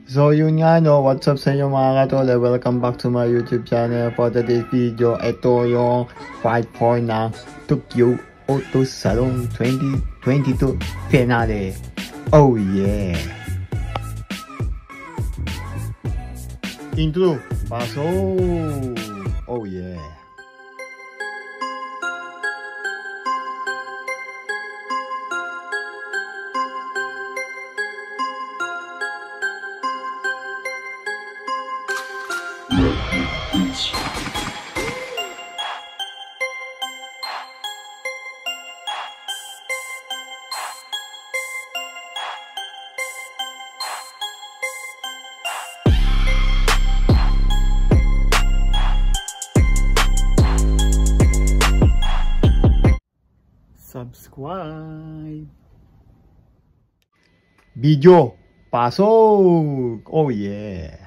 So yun nga no, what's up sa inyo mga katole, welcome back to my YouTube channel. For today's video, ito yung fight for ng Tokyo Auto Salon 2022 finale. Oh yeah! Intro, pasok! Oh yeah! Subscribe. Video, pasok! Oh yeah!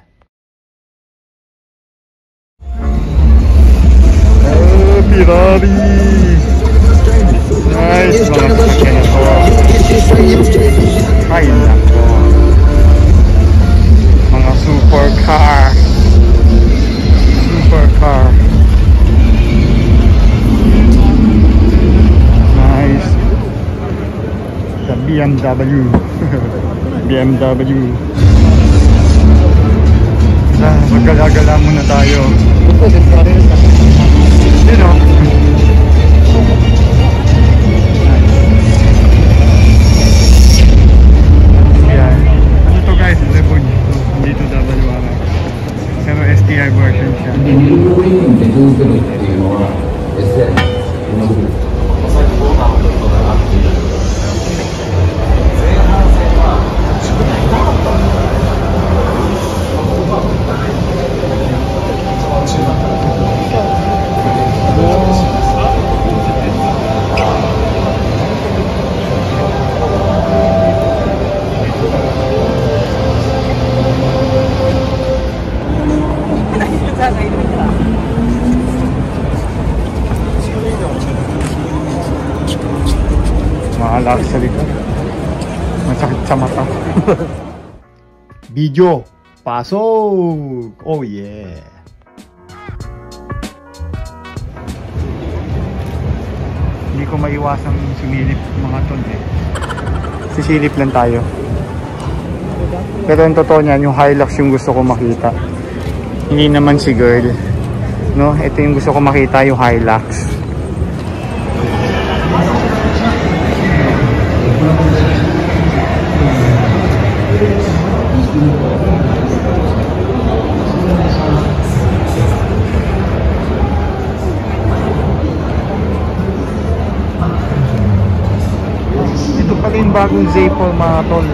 Oh, Ferrari! Nice mga sasakyan na to. Ay nako. Mga supercar. Supercar. Nice. The BMW. BMW. Magala-gala muna tayo. You know. Yeah. Ano to guys? Lebon. Hindi to WRX. Pero STI version siya. Mahalak sa likod. Masakit sa mata. Video, pasok! Oh yeah! Hindi ko maiwasang sumilip mga ton eh. Sisilip lang tayo. Pero yung totoo niyan, yung Hilux yung gusto ko makita. Hindi naman si girl. No, ito yung gusto ko makita, yung Hilux. Ito pala yung bagong Z4 mga tol.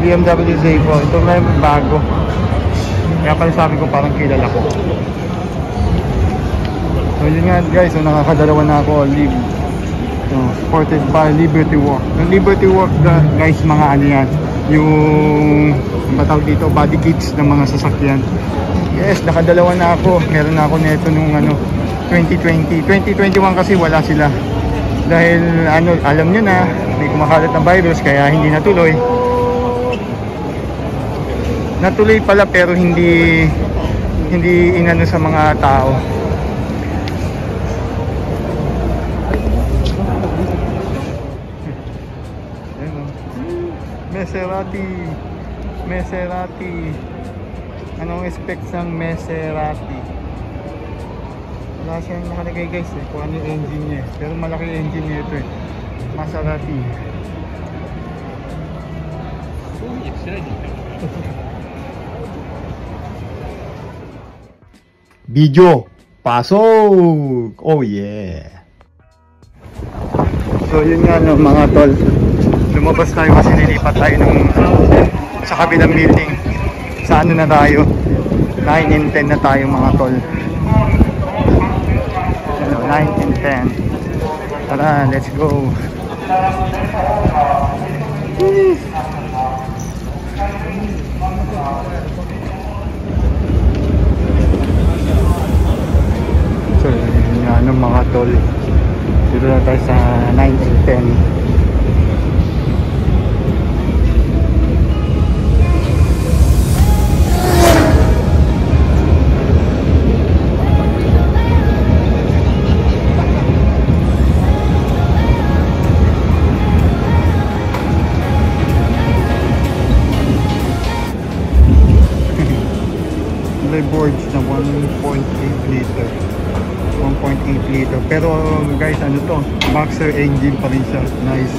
BMW Z4. Ito na yung bago. Kaya pala sabi ko parang kilala ko. So yun nga guys, so nakakadalawa na ako. Supported by Liberty Walk. Yung Liberty Walk guys, mga ano yan, yung matawag dito, body kits ng mga sasakyan. Yes, nakadalawa na ako. Meron na ako neto nung 2020. 2021 kasi wala sila. Dahil alam nyo na, may kumakalat na virus kaya hindi natuloy. Natuloy pala pero hindi inano sa mga tao. Maserati. Anong specs ng Maserati? Wala siyang nakalagay guys eh, kung ano yung engine niya. Pero malaki yung engine niya ito eh. Maserati. Video, pasok! Oh yeah! So yun nga no mga tol, lumabas tayo kasi nilipat tayo sa kabilang building. Sa ano na tayo, 9 and 10 na tayo mga tol. 9 and 10. Tara, let's go! So yun nga no mga tol, dito na tayo sa 9 and 10. Forge na 1.8 liter. 1.8 liter. Pero guys, ano to? Boxer engine pa rin siya. Nice.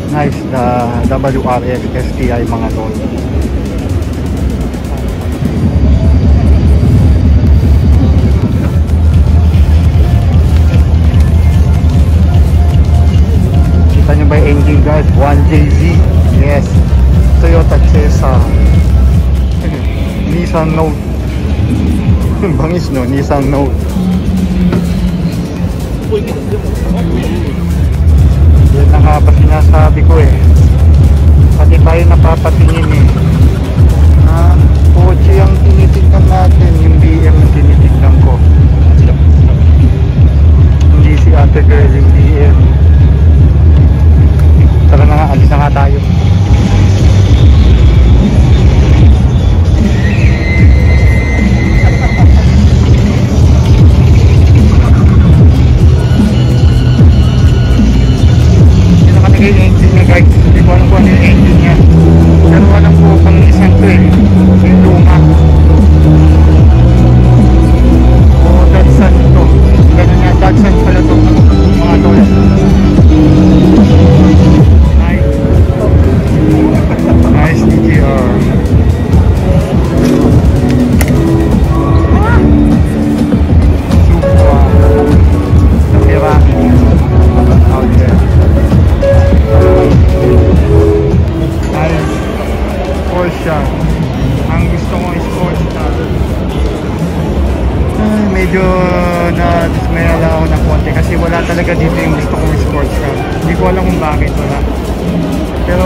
Nice, the WRX STI mga tol. Kita nyo ba yung engine guys? 1JZ. Yes. Toyota Cesa. Nissan Note. Bangis no? Nissan Note. Yan na nga ba sinasabi ko eh. Pati tayo napapatingin eh. Kotse ang tinitignan natin. Yung BM ang tinitignan ko. Hindi si ate girl yung BM. Tara na nga, alis na nga tayo. Yung engine niya guys, hindi ko alam kung ano yung engine niya, pero alam ko pang isang to eh, yung luma o Datsun to, ganun nga, Datsun pala to mga tol. Nice DGR. Ang gusto ko is sports car. Medyo na-dismaya lang ako ng konti kasi wala talaga dito yung gusto kong sports car. Hindi ko alam kung bakit wala. Pero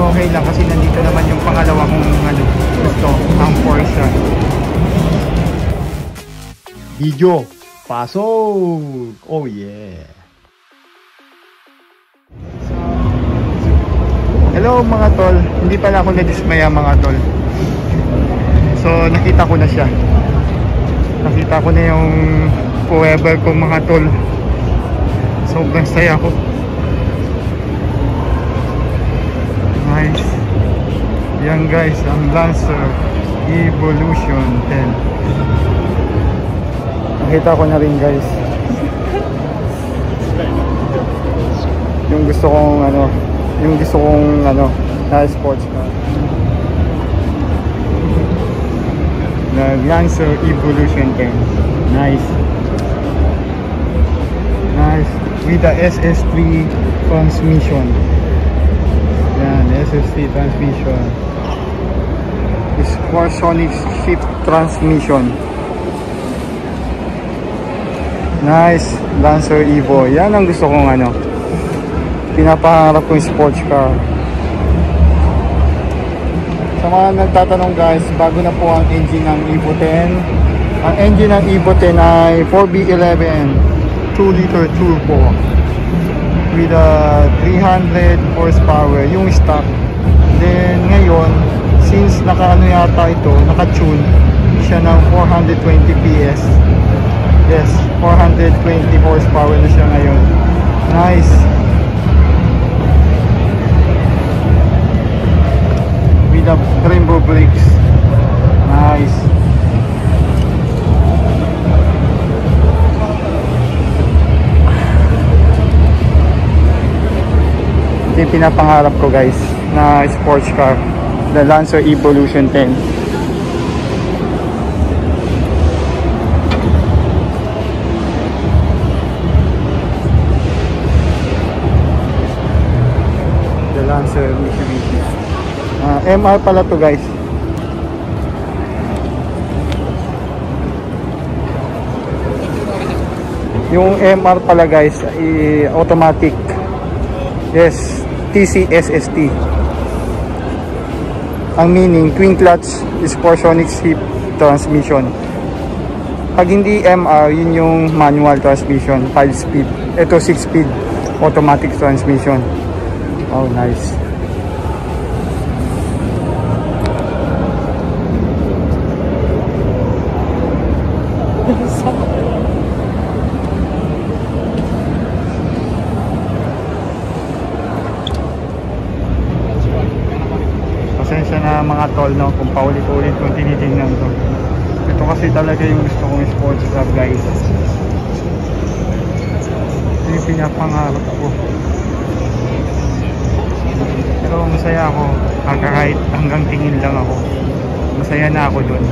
okay lang kasi nandito naman yung pangalawa kong gusto, ang Porsche. Video, pasok! Oh yeah! Hello mga tol, hindi pala ako na-dismaya mga tol. So nakita ko na siya. Nakita ko na yung forever ko mga tol. Sobrang saya ko. Nice. Yan guys, ang Lancer Evolution 10. Nakita ko na rin guys. Yung gusto kong na sports car. The Lancer Evolution 10. Nice. Nice. With the SS3 transmission. Yan, SS3 transmission. Sportsonic shift transmission. Nice. Lancer Evo. Yan ang gusto kong pinapangarap kong sports car. Sa mga nagtatanong guys, bago na po ang engine ng Evo 10. Ang engine ng Evo 10 ay 4B11 2-liter turbo with a 300 horsepower yung stock. Then ngayon, since naka-tune siya ng 420 PS. Yes, 420 horsepower na siya ngayon. Nice. The Brembo brakes. Nice. Ito yung pinapangarap ko guys na sports car, the Lancer Evolution 10. The Lancer Mitsubishi. MR pala to guys. Yung MR pala guys, automatic. Yes, TCSST. Ang meaning, twin clutch Sportsonic shift transmission. Pag hindi MR, yun yung manual transmission, 5 speed. Ito 6 speed automatic transmission. Oh, nice. tol, no? Kung paulit-ulit kung tinitingnan to. Ito kasi talaga yung gusto kong sports car, guys. Ito yung pinapangarap ko. Pero masaya ako. Kahit hanggang tingin lang ako. Masaya na ako dun.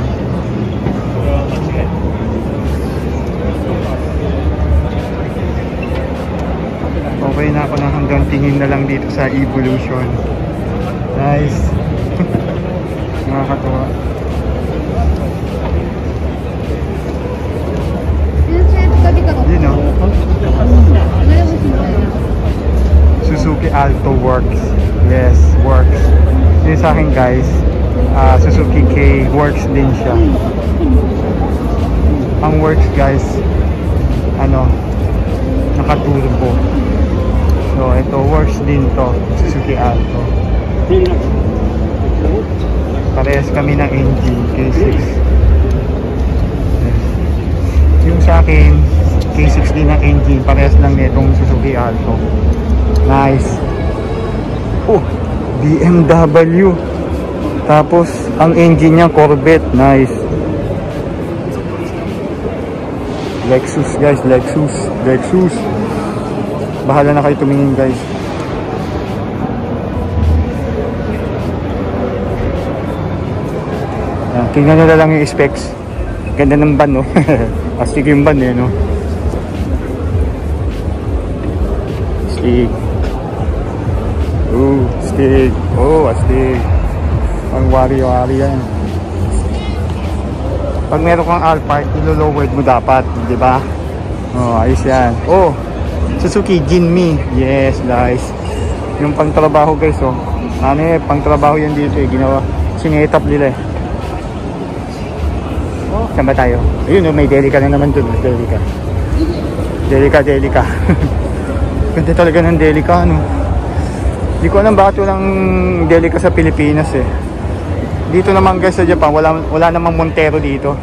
Okay na ako na hanggang tingin na lang dito sa Evolution. Nice. Nakakatuwa. Yun o. Suzuki Alto works. Yes, works. Yun sa akin, guys. Suzuki K works din siya. Ang works, guys, ano, naka-turbo. So ito works din to, Suzuki Alto. Parehas kami ng engine K6. Yes. Yung sa akin K6 din ang engine, parehas lang nitong Suzuki Alto. Nice. Oh, BMW. Tapos ang engine niya Corvette. Nice. Lexus, guys, Lexus. Bahala na kayo tumingin, guys. Tingnan nyo na lang yung specs. Ganda ng van, no? Astig yung van, no? Astig. Astig. Astig. Ang wari-wari yan. Pag meron kang Alphard, ilo-lowered mo dapat, di ba? Ayos yan. Suzuki Jinmi. Yes, guys. Yung pangtrabaho, guys, pangtrabaho yan dito, ginawa. Sinetap nila, Saan ba tayo? Ayun, may Delica na naman dun. Delica. Ganda talaga ng Delica, Hindi ko alam bakit walang Delica sa Pilipinas, Dito naman, guys, sa Japan, wala namang Montero dito.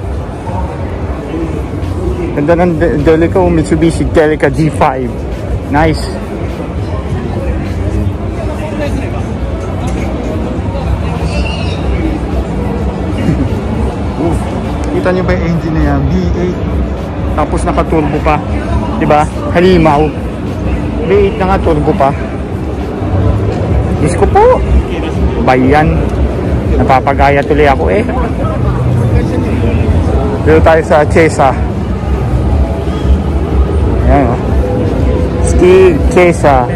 Ganda ng Delica, Mitsubishi Delica D5. Nice. Kita nyo ba yung engine na yan? V8. Tapos naka-turbo pa. Diba? Halimaw. V8 na nga, turbo pa. Diyos ko po. Bayan. Napapagaya tuloy ako, Dito tayo sa Chesa. Ayan, Stig Chesa.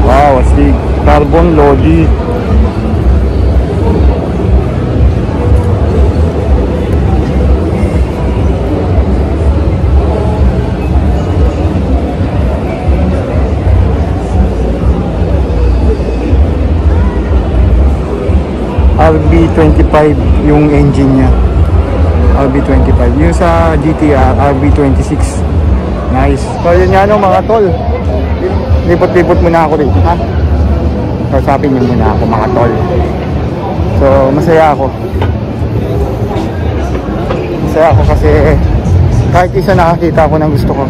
Wow, Stig. Carbon Lodi. RB25 yung engine niya. RB25. Yung sa GTR, RB26. Nice. So yun nga, mga tol. Lipot-lipot muna ako dito, ha? Kausapin nyo muna ako, mga tol. So masaya ako. Masaya ako kasi kahit isa nakakita ako ng gusto ko.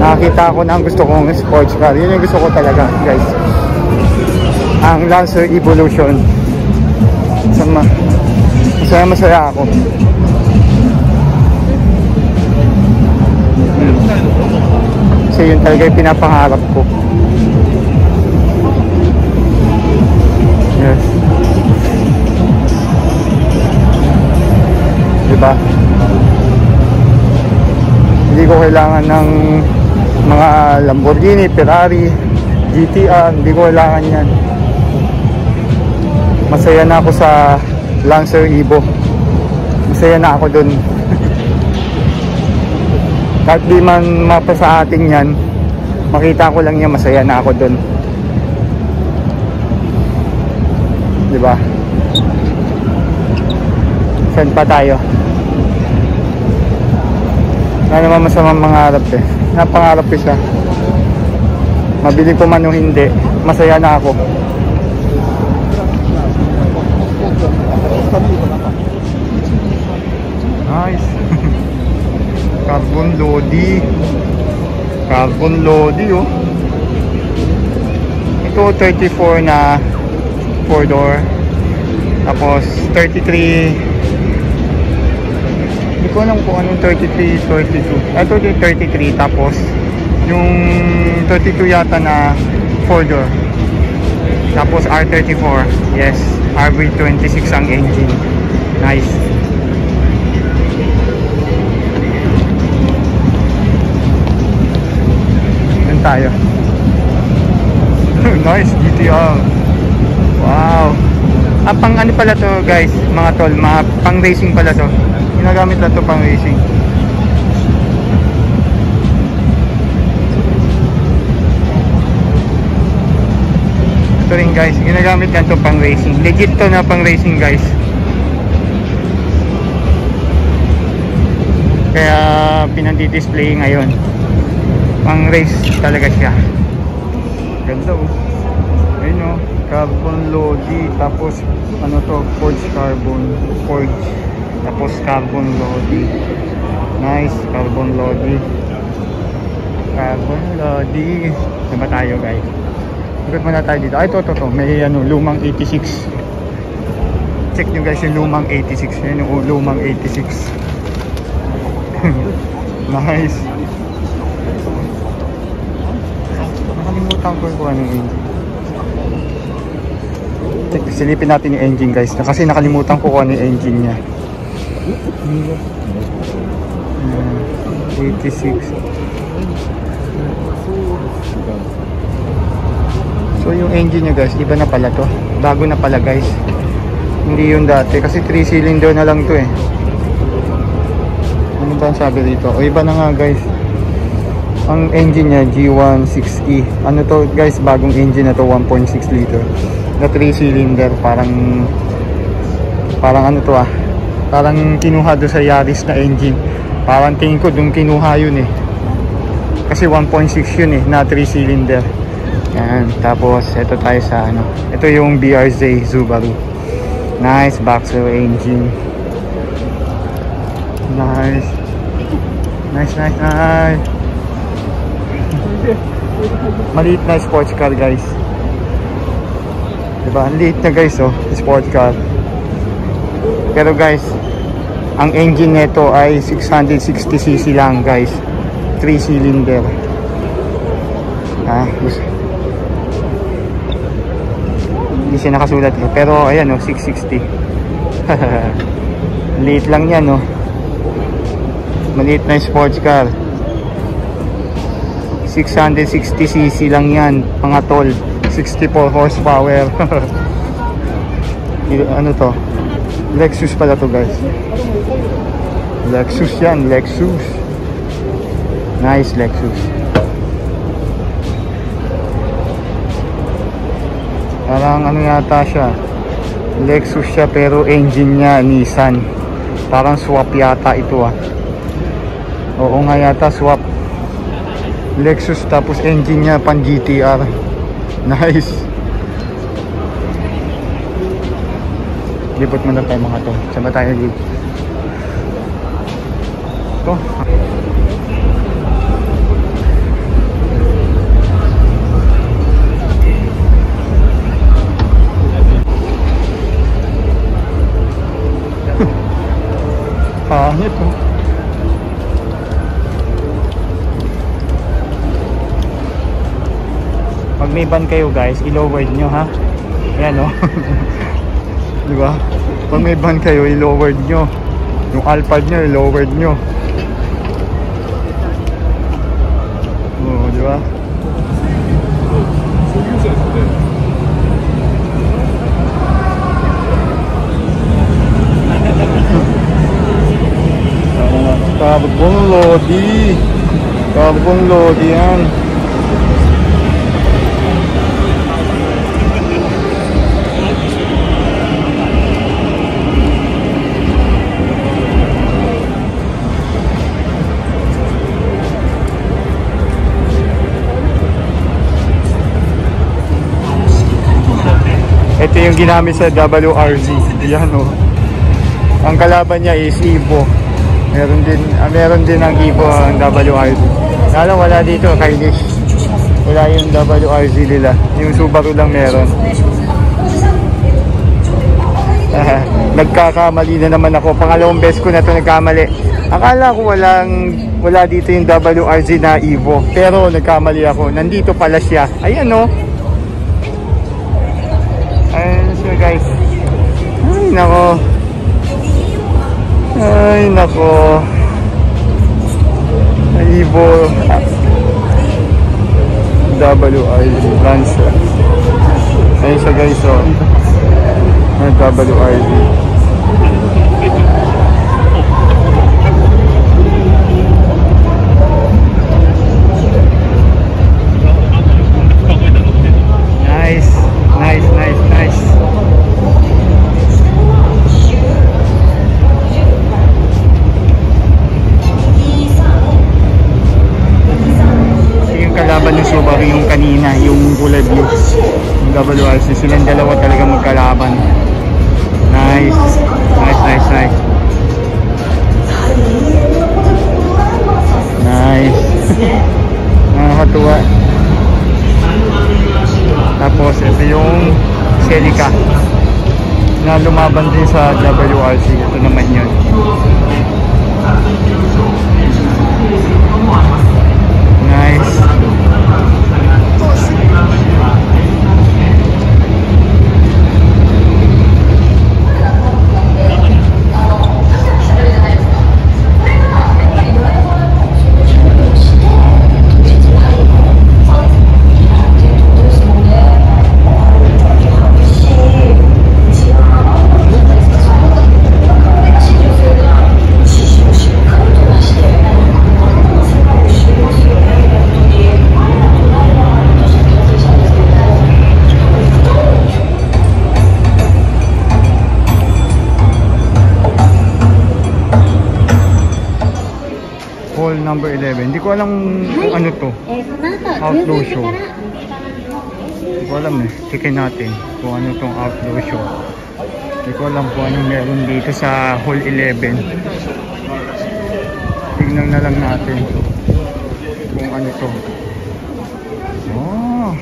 Nakakita ako ng gusto kong sports car. Yun yung gusto ko talaga, guys. Ang Lancer Evolution. Masaya ako. Kasi yun talaga yung pinapangarap ko. Yes. Diba? Hindi ko kailangan ng mga Lamborghini, Ferrari, GTR. Hindi ko kailangan yan. Masaya na ako sa Lancer Evo. Masaya na ako dun. Kahit di man mapa sa atin yan, makita ko lang yan, masaya na ako dun. Diba? Saan pa tayo? Wala naman masamang mangarap, napangarap ko siya. Mabili ko man o hindi, masaya na ako. Nice. Carbon Lodi. Ito 34 na 4-door. Tapos 33. Hindi ko alam kung anong 33, 32. Ito yung 33. Tapos yung 32 yata na 4-door. Tapos R34. Yes, RV26 ang engine. Nice. Yan tayo. Nice GTR. Wow. Pang ano pala to guys, mga tol, mga pang racing pala to. Ginagamit lang to pang racing. Ito rin guys, ginagamit lang to pang racing. Legit to na pang racing guys. Kaya pinandi-display ngayon. Pang race talaga siya. Ganda oh. Ayun oh, carbon lodi. Tapos ano to, forged carbon. Forged. Tapos carbon lodi. Nice, carbon lodi. Carbon lodi. Saan tayo guys? Ikot muna tayo dito. Ay, ito. May ano, lumang 86. Check nyo guys yung lumang 86. Yan yung lumang 86. Nice. Nakalimutan ko kung anong engine. Check, silipin natin yung engine guys. Kasi nakalimutan ko kung anong engine niya. 86. So yung engine niya guys, iba na pala to. Bago na pala guys. Hindi yun dati. Kasi 3 cylinder na lang to eh. Ano ba ang sabi dito? O iba na nga guys. Ang engine niya G16E. Ano to guys, bagong engine na to, 1.6 liter na 3 cylinder. Parang ano to ah, parang kinuha do sa Yaris na engine. Parang tingin ko doon kinuha yun eh, kasi 1.6 yun eh na 3 cylinder. Yan. Tapos ito tayo sa ano, ito yung BRZ Subaru. Nice boxer engine. Nice. Maliit na sports car guys. Diba? Ang liit na guys oh, sports car. Pero guys, ang engine nito ay 660cc lang guys. 3 cylinder. Hindi siya nakasulat eh. Pero ayan oh, 660. Liit lang yan oh. Maliit na sports car. 660cc lang yan mga tol. 64 horsepower. Ano to? Lexus pala to guys. Lexus yan, Lexus. Nice Lexus. Parang ano yata siya, Lexus siya pero engine niya Nissan. Parang swap yata ito ah. Oo nga yata, swap. Lexus tapos engine niya pan GTR. Nice. Lipot mo na tayo mga to. Saan ba tayo dito? Ito. Pangit to. Pag may ban kayo guys, i-lowered nyo ha. Ayan o. Diba? Pag may ban kayo, i-lowered nyo. Yung Alphard nyo, i-lowered nyo. Oo, diba? Carbon lodi. Carbon lodi yan. Ito yung ginamit sa WRC. Yan o. Ang kalaban niya is Evo. Meron din ang Evo ang WRC. Lalo wala dito, Kailash. Wala yung WRZ nila. Yung Subaru lang meron. Nagkakamali na naman ako. Pangalawang beses ko na ito nagkamali. Akala ko wala dito yung WRZ na Evo. Pero nagkamali ako. Nandito pala siya. Ayan o. Ayan siya guys. Ay nako. Ay nako. Evo WRZ Lancer. Ayan siya guys o. WRZ. Nice. Yung kalaban ng Subaru yung kanina, yung kulay blue, yung WRC, silang dalawa talaga magkalaban. Nice. Nakakatuwa. Tapos ito yung Celica na lumaban din sa WRC. Ito naman yun. Nice. Hall number 11. Hindi ko alam kung ano to. Outdoor show. Hindi ko alam eh. Checkin natin kung ano tong outdoor show. Hindi ko alam kung anong meron dito sa Hall 11. Tignan na lang natin kung ano to. Oh.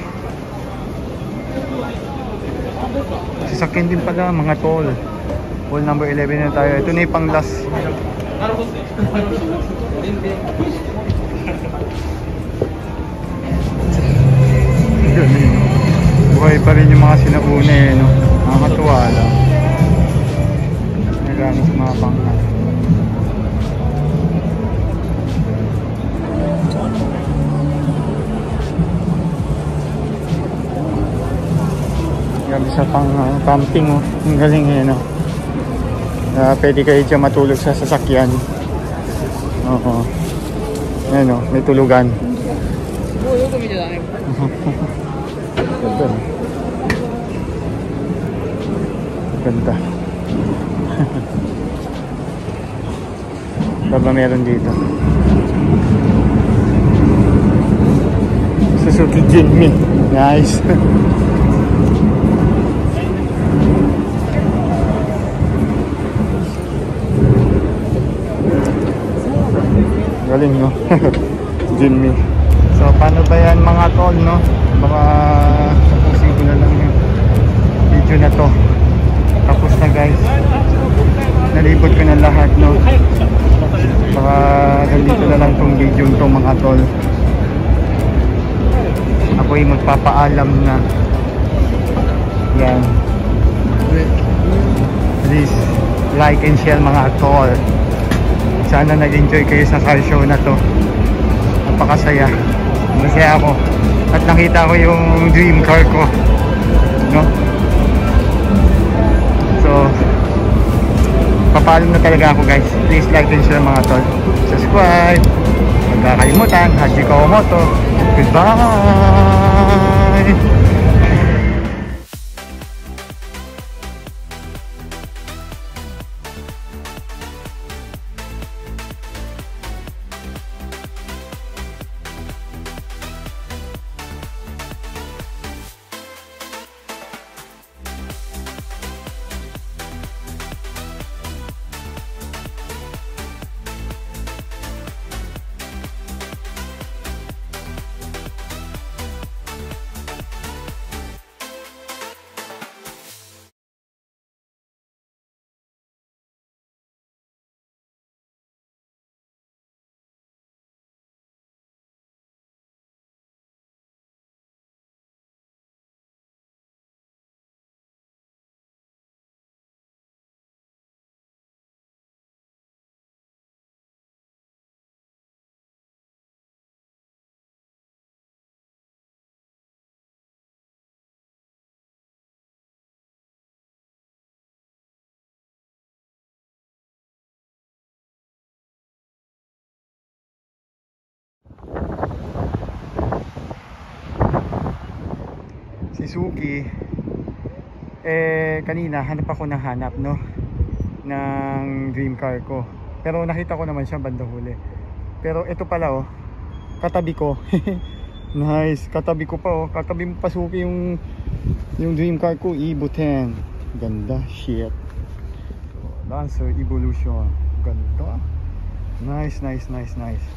Sasakyan din pala mga tol. Hall number 11 na tayo. Ito na yung pang last. Buhay pa rin yung mga sinauna eh, no? Nakakatuwa lang. Nagamit sa mga bangka. Gamit sa pang camping, oh. Ang galing eh, no? Pwede kayo dyan matulog sa sasakyan. Oo. Ayan o, may tulugan. Ganda. Ganda. Baba meron dito. Suzuki Jimny. Nice. Galing, no? Jimmy. So paano ba yan mga tol, no? Baka tapusin ko na lang yung video na to. Tapos na guys. Nalibot ko na lahat, no? Baka nandito na lang tong video to mga tol. Ako'y magpapaalam na. Yan. Please like and share mga tol. Sana nag-enjoy kayo sa car show na to. Napakasaya. Masaya ako. At nakita ko yung dream car ko. No? So, papaalam na talaga ako guys. Please like and share mga tol. Subscribe. Huwag kakalimutan. Haji Kawamoto. Goodbye! si Suki. Kanina hanap ako ng hanap, no, ng dream car ko, pero nakita ko naman siya bandang huli. Pero ito pala, oh, katabi ko. Nice, katabi ko pa, oh, katabi mo pa, Suki, yung dream car ko, Evo 10. Ganda, shit. Lancer Evolution, ganda. Nice.